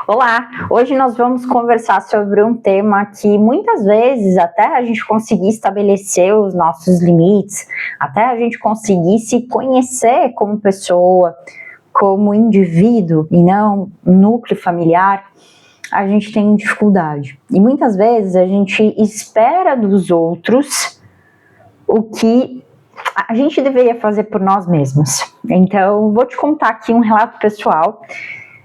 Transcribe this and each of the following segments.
Olá! Hoje nós vamos conversar sobre um tema que muitas vezes, até a gente conseguir estabelecer os nossos limites, até a gente conseguir se conhecer como pessoa, como indivíduo e não núcleo familiar, a gente tem dificuldade. E muitas vezes a gente espera dos outros o que a gente deveria fazer por nós mesmos. Então, vou te contar aqui um relato pessoal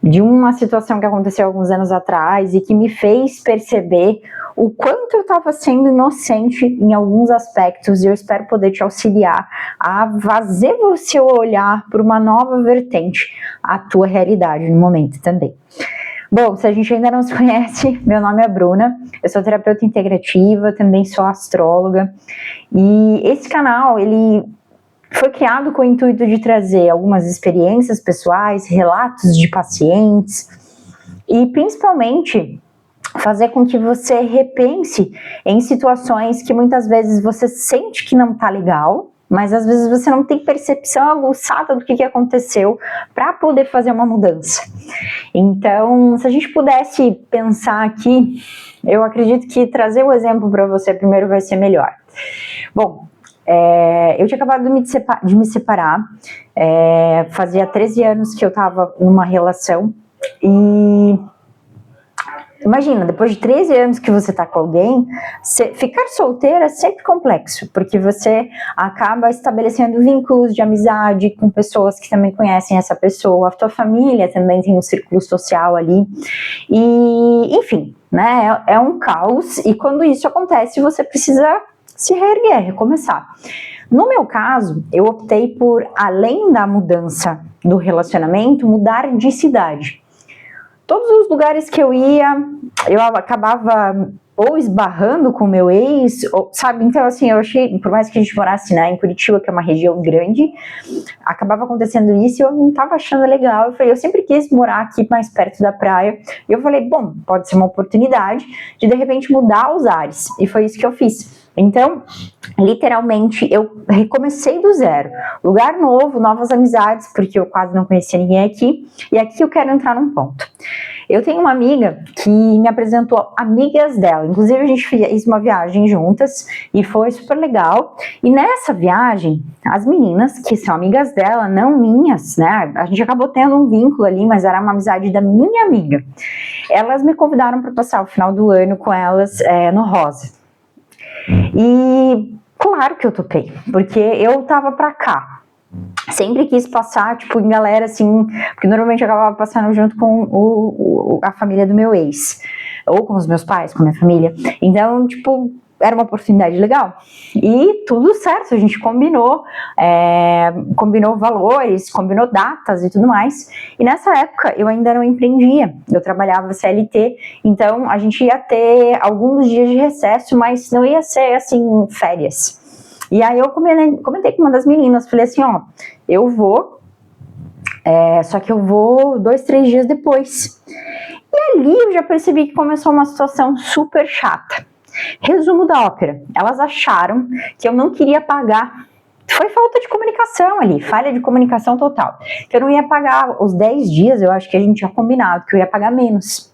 de uma situação que aconteceu alguns anos atrás e que me fez perceber o quanto eu estava sendo inocente em alguns aspectos, e eu espero poder te auxiliar a fazer você olhar por uma nova vertente a tua realidade no momento também. Bom, se a gente ainda não se conhece, meu nome é Bruna, eu sou terapeuta integrativa, também sou astróloga, e esse canal, ele foi criado com o intuito de trazer algumas experiências pessoais, relatos de pacientes e principalmente fazer com que você repense em situações que muitas vezes você sente que não tá legal, mas às vezes você não tem percepção aguçada do que aconteceu para poder fazer uma mudança. Então, se a gente pudesse pensar aqui, eu acredito que trazer o exemplo para você primeiro vai ser melhor. Bom, eu tinha acabado de me separar, fazia 13 anos que eu estava numa relação e imagina, depois de 13 anos que você está com alguém, ficar solteira é sempre complexo, porque você acaba estabelecendo vínculos de amizade com pessoas que também conhecem essa pessoa, a tua família também tem um círculo social ali, e enfim, né, é um caos, e quando isso acontece você precisa se reerguer, recomeçar. No meu caso, eu optei por, além da mudança do relacionamento, mudar de cidade. Todos os lugares que eu ia, eu acabava ou esbarrando com o meu ex, ou, sabe? Então, assim, eu achei, por mais que a gente morasse, né, em Curitiba, que é uma região grande, acabava acontecendo isso e eu não estava achando legal. Eu sempre quis morar aqui mais perto da praia. E eu falei, bom, pode ser uma oportunidade de repente mudar os ares. E foi isso que eu fiz. Então, literalmente, eu recomecei do zero. Lugar novo, novas amizades, porque eu quase não conhecia ninguém aqui. E aqui eu quero entrar num ponto. Eu tenho uma amiga que me apresentou amigas dela. Inclusive, a gente fez uma viagem juntas e foi super legal. E nessa viagem, as meninas, que são amigas dela, não minhas, né? A gente acabou tendo um vínculo ali, mas era uma amizade da minha amiga. Elas me convidaram para passar o final do ano com elas no Rosa. E claro que eu topei, porque eu tava pra cá. Sempre quis passar, tipo, em galera, assim, porque normalmente eu acabava passando junto com a família do meu ex, ou com os meus pais, com a minha família. Então, tipo, era uma oportunidade legal. E tudo certo, a gente combinou valores, combinou datas e tudo mais. E nessa época eu ainda não empreendia, eu trabalhava CLT, então a gente ia ter alguns dias de recesso, mas não ia ser, assim, férias. E aí eu comentei com uma das meninas, falei assim, ó, eu vou, só que eu vou 2, 3 dias depois. E ali eu já percebi que começou uma situação super chata. Resumo da ópera, elas acharam que eu não queria pagar, foi falta de comunicação ali, falha de comunicação total, que eu não ia pagar os 10 dias, eu acho que a gente tinha combinado, que eu ia pagar menos.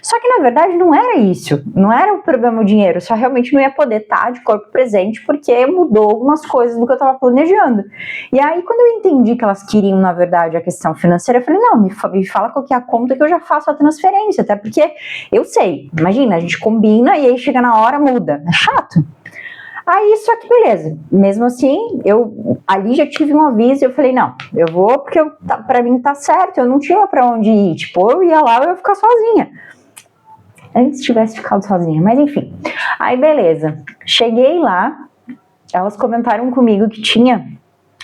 Só que na verdade não era isso, não era o problema o dinheiro, só realmente não ia poder estar de corpo presente porque mudou algumas coisas do que eu estava planejando. E aí quando eu entendi que elas queriam na verdade a questão financeira, eu falei, não, me fala qual que é a conta que eu já faço a transferência, até porque eu sei, imagina, a gente combina e aí chega na hora, muda, é chato. Aí, só que beleza, mesmo assim, eu ali já tive um aviso e eu falei, não, eu vou porque pra mim tá certo, eu não tinha pra onde ir, tipo, eu ia lá, eu ia ficar sozinha. Antes tivesse ficado sozinha, mas enfim. Aí, beleza, cheguei lá, elas comentaram comigo que tinha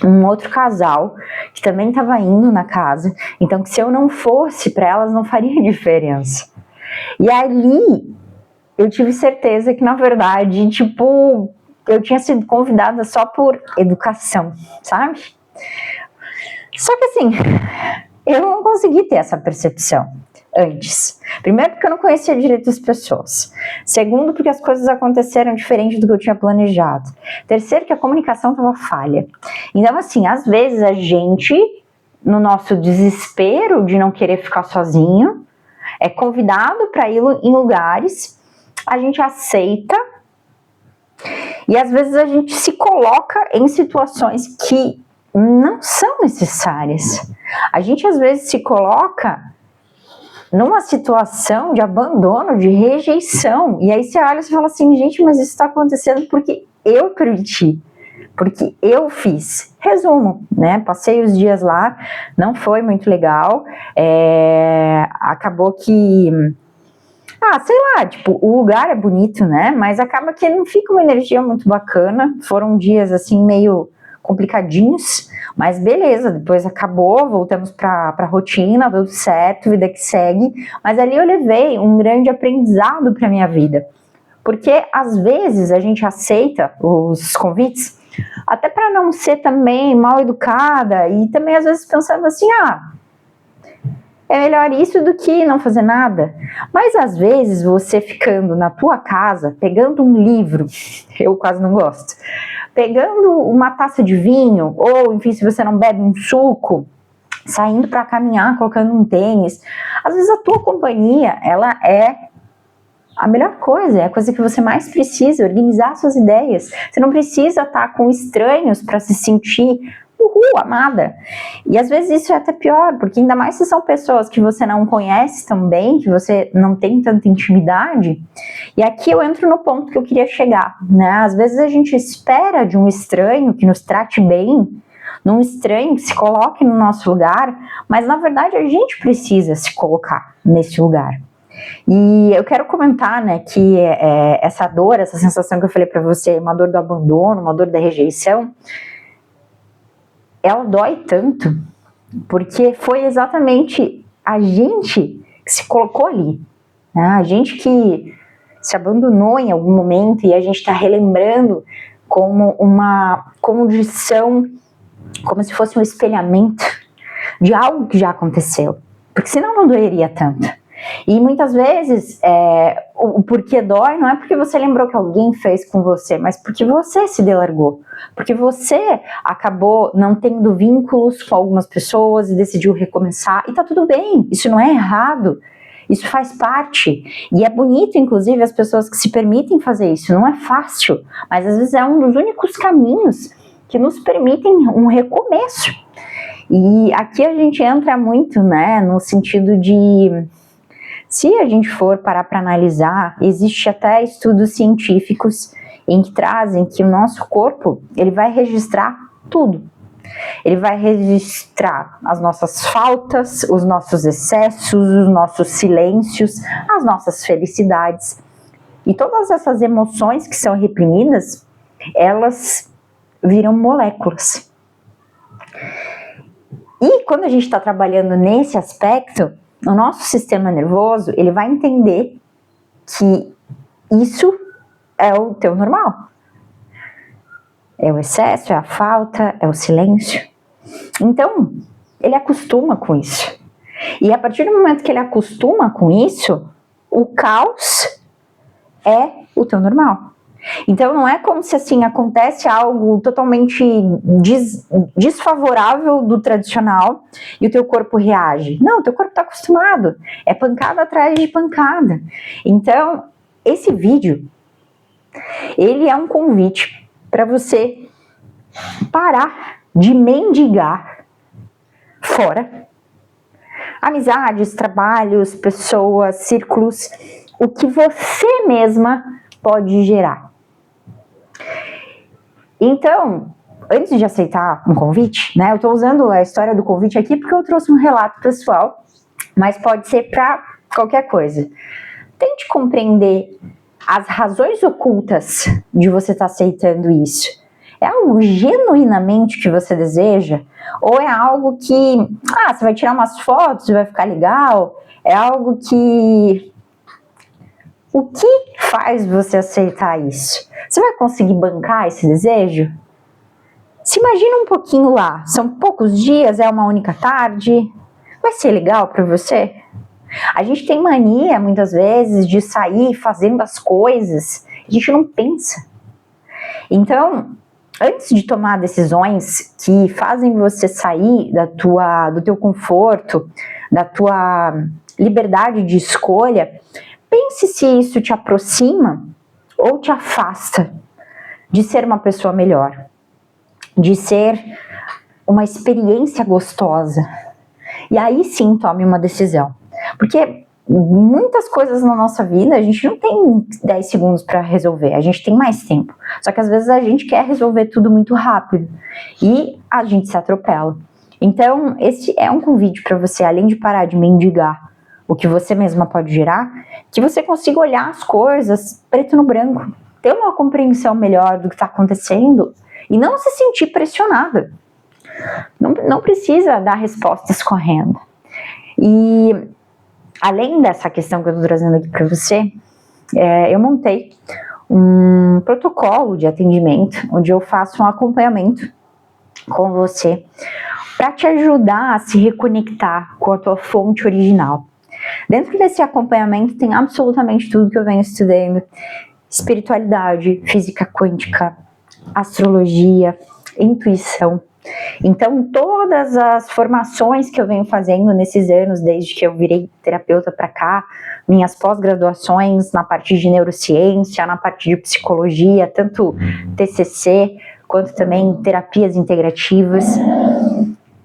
um outro casal que também tava indo na casa, então que se eu não fosse pra elas não faria diferença. E ali, eu tive certeza que na verdade, tipo, eu tinha sido convidada só por educação, sabe? Só que assim, eu não consegui ter essa percepção antes. Primeiro porque eu não conhecia direito as pessoas. Segundo porque as coisas aconteceram diferente do que eu tinha planejado. Terceiro que a comunicação estava falha. Então assim, às vezes a gente, no nosso desespero de não querer ficar sozinho, é convidado para ir em lugares, a gente aceita e às vezes a gente se coloca em situações que não são necessárias. A gente às vezes se coloca numa situação de abandono, de rejeição, e aí você olha e fala assim, gente, mas isso está acontecendo porque eu permiti, porque eu fiz. Resumo, né, passei os dias lá, não foi muito legal, acabou que, sei lá, tipo, o lugar é bonito, né, mas acaba que não fica uma energia muito bacana, foram dias assim meio complicadinhos, mas beleza, depois acabou, voltamos para a rotina, tudo certo, vida que segue, mas ali eu levei um grande aprendizado para minha vida, porque às vezes a gente aceita os convites até para não ser também mal educada e também às vezes pensando assim, é melhor isso do que não fazer nada. Mas às vezes você ficando na tua casa, pegando um livro, eu quase não gosto, pegando uma taça de vinho, ou enfim, se você não bebe um suco, saindo para caminhar, colocando um tênis, às vezes a tua companhia, ela é a melhor coisa, é a coisa que você mais precisa, organizar suas ideias. Você não precisa estar com estranhos para se sentir amada. E às vezes isso é até pior, porque ainda mais se são pessoas que você não conhece tão bem, que você não tem tanta intimidade. E aqui eu entro no ponto que eu queria chegar, né? Às vezes a gente espera de um estranho que nos trate bem, num estranho que se coloque no nosso lugar, mas na verdade a gente precisa se colocar nesse lugar. E eu quero comentar, né, que essa dor, essa sensação que eu falei para você, uma dor do abandono, uma dor da rejeição, ela dói tanto, porque foi exatamente a gente que se colocou ali, né? A gente que se abandonou em algum momento e a gente está relembrando como uma condição, como se fosse um espelhamento de algo que já aconteceu, porque senão não doeria tanto. E muitas vezes o porquê dói não é porque você lembrou que alguém fez com você, mas porque você se delargou, porque você acabou não tendo vínculos com algumas pessoas e decidiu recomeçar, e tá tudo bem, isso não é errado, isso faz parte, e é bonito inclusive as pessoas que se permitem fazer isso, não é fácil, mas às vezes é um dos únicos caminhos que nos permitem um recomeço. E aqui a gente entra muito, né, no sentido de, se a gente for parar para analisar, existe até estudos científicos em que trazem que o nosso corpo, ele vai registrar tudo. Ele vai registrar as nossas faltas, os nossos excessos, os nossos silêncios, as nossas felicidades. E todas essas emoções que são reprimidas, elas viram moléculas. E quando a gente está trabalhando nesse aspecto, o nosso sistema nervoso, ele vai entender que isso é o teu normal. É o excesso, é a falta, é o silêncio. Então, ele acostuma com isso. E a partir do momento que ele acostuma com isso, o caos é o teu normal. Então não é como se assim acontece algo totalmente desfavorável do tradicional e o teu corpo reage. Não, o teu corpo está acostumado. É pancada atrás de pancada. Então, esse vídeo, ele é um convite para você parar de mendigar fora. Amizades, trabalhos, pessoas, círculos, o que você mesma pode gerar. Então, antes de aceitar um convite, né, eu estou usando a história do convite aqui porque eu trouxe um relato pessoal, mas pode ser para qualquer coisa. Tente compreender as razões ocultas de você estar aceitando isso. É algo genuinamente que você deseja? Ou é algo que, você vai tirar umas fotos e vai ficar legal? É algo que... O que faz você aceitar isso? Você vai conseguir bancar esse desejo? Se imagina um pouquinho lá. São poucos dias, é uma única tarde. Vai ser legal para você? A gente tem mania, muitas vezes, de sair fazendo as coisas. A gente não pensa. Então, antes de tomar decisões que fazem você sair do teu conforto, da tua liberdade de escolha, pense se isso te aproxima ou te afasta de ser uma pessoa melhor, de ser uma experiência gostosa. E aí sim tome uma decisão. Porque muitas coisas na nossa vida a gente não tem 10 segundos para resolver, a gente tem mais tempo. Só que às vezes a gente quer resolver tudo muito rápido e a gente se atropela. Então, esse é um convite para você, além de parar de mendigar o que você mesma pode gerar, que você consiga olhar as coisas preto no branco, ter uma compreensão melhor do que está acontecendo e não se sentir pressionada. Não precisa dar respostas correndo. E além dessa questão que eu estou trazendo aqui para você, eu montei um protocolo de atendimento, onde eu faço um acompanhamento com você para te ajudar a se reconectar com a tua fonte original. Dentro desse acompanhamento tem absolutamente tudo que eu venho estudando: espiritualidade, física quântica, astrologia, intuição. Então, todas as formações que eu venho fazendo nesses anos, desde que eu virei terapeuta para cá, minhas pós-graduações na parte de neurociência, na parte de psicologia, tanto TCC quanto também terapias integrativas.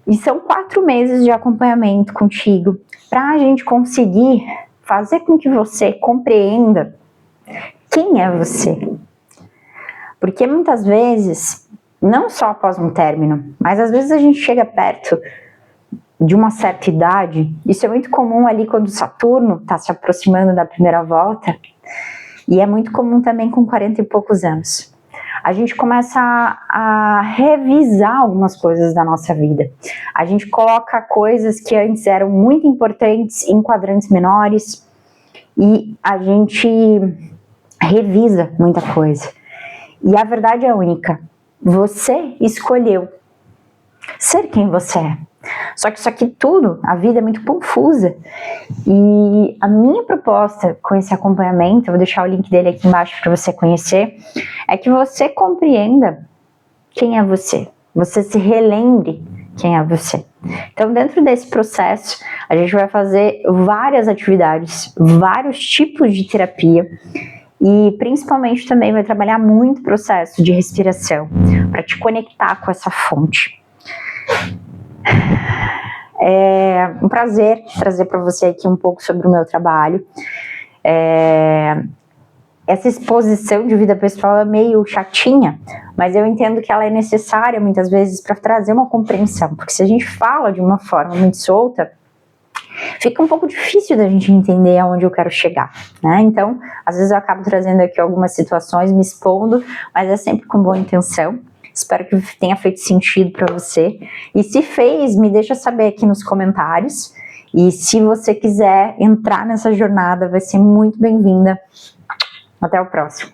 E são 4 meses de acompanhamento contigo para a gente conseguir fazer com que você compreenda quem é você. Porque muitas vezes, não só após um término, mas às vezes a gente chega perto de uma certa idade, isso é muito comum ali quando Saturno está se aproximando da primeira volta, e é muito comum também com 40 e poucos anos. A gente começa a revisar algumas coisas da nossa vida. A gente coloca coisas que antes eram muito importantes em quadrantes menores e a gente revisa muita coisa. E a verdade é única. Você escolheu ser quem você é. Só que isso aqui tudo, a vida é muito confusa. E a minha proposta com esse acompanhamento, eu vou deixar o link dele aqui embaixo para você conhecer, é que você compreenda quem é você. Você se relembre quem é você. Então, dentro desse processo, a gente vai fazer várias atividades, vários tipos de terapia. E principalmente também vai trabalhar muito o processo de respiração, para te conectar com essa fonte. É um prazer trazer para você aqui um pouco sobre o meu trabalho. Essa exposição de vida pessoal é meio chatinha, mas eu entendo que ela é necessária muitas vezes para trazer uma compreensão, porque se a gente fala de uma forma muito solta, fica um pouco difícil da gente entender aonde eu quero chegar, né? Então, às vezes eu acabo trazendo aqui algumas situações, me expondo, mas é sempre com boa intenção. Espero que tenha feito sentido para você. E se fez, me deixa saber aqui nos comentários. E se você quiser entrar nessa jornada, vai ser muito bem-vinda. Até o próximo.